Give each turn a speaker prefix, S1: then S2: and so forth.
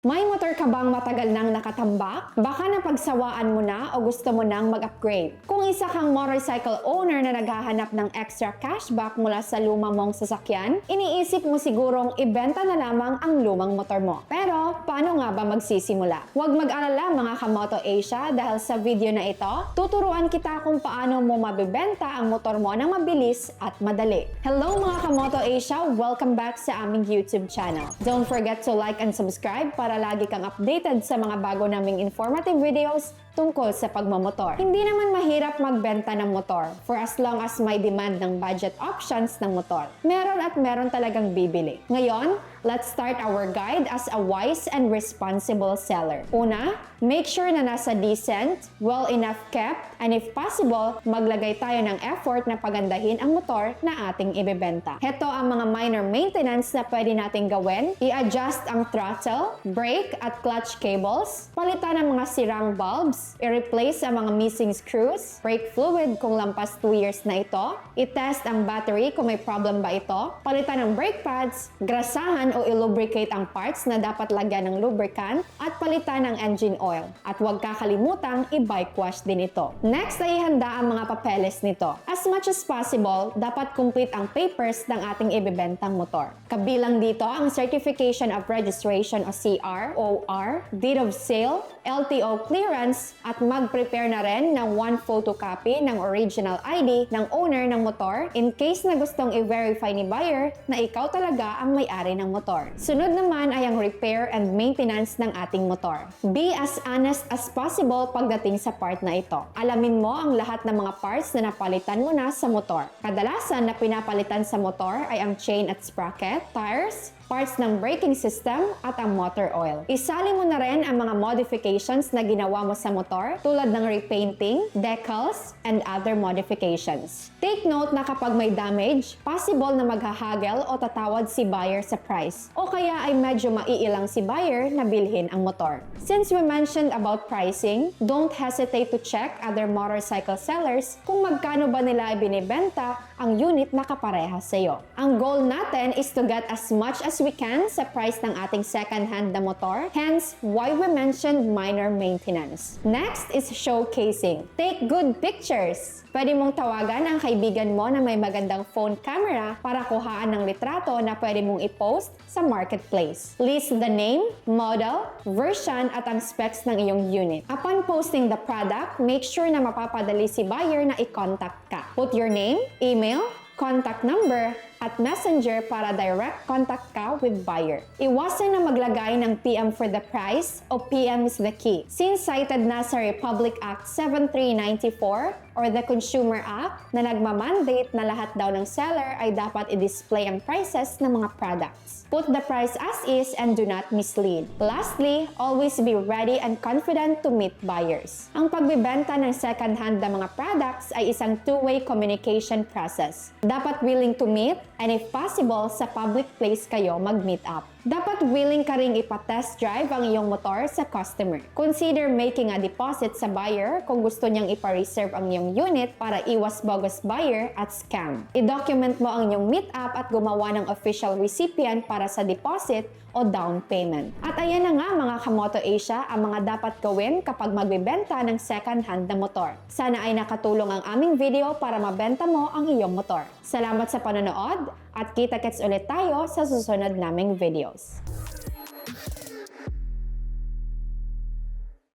S1: May motor ka bang matagal nang nakatambak? Baka napagsawaan mo na o gusto mo nang mag-upgrade. Kung isa kang motorcycle owner na naghahanap ng extra cashback mula sa luma mong sasakyan, iniisip mo sigurong ibenta na lamang ang lumang motor mo. Pero, paano nga ba magsisimula? Huwag mag-alala mga Kamoto Asia dahil sa video na ito, tuturuan kita kung paano mo mabibenta ang motor mo ng mabilis at madali. Hello mga Kamoto Asia! Welcome back sa aming YouTube channel. Don't forget to like and subscribe para lagi kang updated sa mga bago naming informative videos tungkol sa pagmamotor. Hindi naman mahirap magbenta ng motor for as long as may demand ng budget options ng motor. Meron at meron talagang bibili. Ngayon, let's start our guide as a wise and responsible seller. Una, make sure na nasa decent, well enough kept, and if possible, maglagay tayo ng effort na pagandahin ang motor na ating ibebenta. Heto ang mga minor maintenance na pwede nating gawin. I-adjust ang throttle, brake at clutch cables, palitan ang mga sirang bulbs, i-replace ang mga missing screws, brake fluid kung lampas 2 years na ito, i-test ang battery kung may problem ba ito, palitan ang brake pads, grasahan o i-lubricate ang parts na dapat lagyan ng lubricant, at palitan ang engine oil. At huwag kakalimutang i-bike wash din ito. Next ay ihanda ang mga papeles nito. As much as possible, dapat complete ang papers ng ating ibebentang motor. Kabilang dito ang Certification of Registration o CR, OR, Deed of Sale, LTO clearance, at mag-prepare na rin ng 1 photocopy ng original ID ng owner ng motor in case na gustong i-verify ni buyer na ikaw talaga ang may-ari ng motor. Sunod naman ay ang repair and maintenance ng ating motor. Be as honest as possible pagdating sa part na ito. Alamin mo ang lahat ng mga parts na napalitan mo na sa motor. Kadalasan na pinapalitan sa motor ay ang chain at sprocket, tires, parts ng braking system at ang motor oil. Isali mo na rin ang mga modifications na ginawa mo sa motor tulad ng repainting, decals, and other modifications. Take note na kapag may damage, possible na maghahagel o tatawad si buyer sa price o kaya ay medyo maiilang si buyer na bilhin ang motor. Since we mentioned about pricing, don't hesitate to check other motorcycle sellers kung magkano ba nila ibinibenta ang unit na kapareha sa iyo. Ang goal natin is to get as much as we can sa price ng ating second-hand na motor, hence why we mentioned minor maintenance. Next is showcasing. Take good pictures. Pwede mong tawagan ang kaibigan mo na may magandang phone camera para kuhaan ng litrato na pwede mong i-post sa marketplace. List the name, model, version at ang specs ng iyong unit. Upon posting the product, make sure na mapapadali si buyer na i-contact ka. Put your name, email, contact number, at messenger para direct contact ka with buyer. Iwasan na maglagay ng PM for the price o PM is the key. Since cited na sa Republic Act 7394 or the Consumer Act na nagmamandate na lahat daw ng seller ay dapat i-display ang prices ng mga products. Put the price as is and do not mislead. Lastly, always be ready and confident to meet buyers. Ang pagbibenta ng second-hand na mga products ay isang two-way communication process. Dapat willing to meet and if possible, sa public place kayo mag-meet up. Dapat willing ka ring ipa-test drive ang iyong motor sa customer. Consider making a deposit sa buyer kung gusto niyang ipa-reserve ang iyong unit para iwas bogus buyer at scam. I-document mo ang iyong meet up at gumawa ng official recipient para sa deposit o down payment. At ayan na nga mga Kamoto Asia ang mga dapat gawin kapag magbebenta ng second-hand na motor. Sana ay nakatulong ang aming video para mabenta mo ang iyong motor. Salamat sa panonood at kita-kits ulit tayo sa susunod naming videos.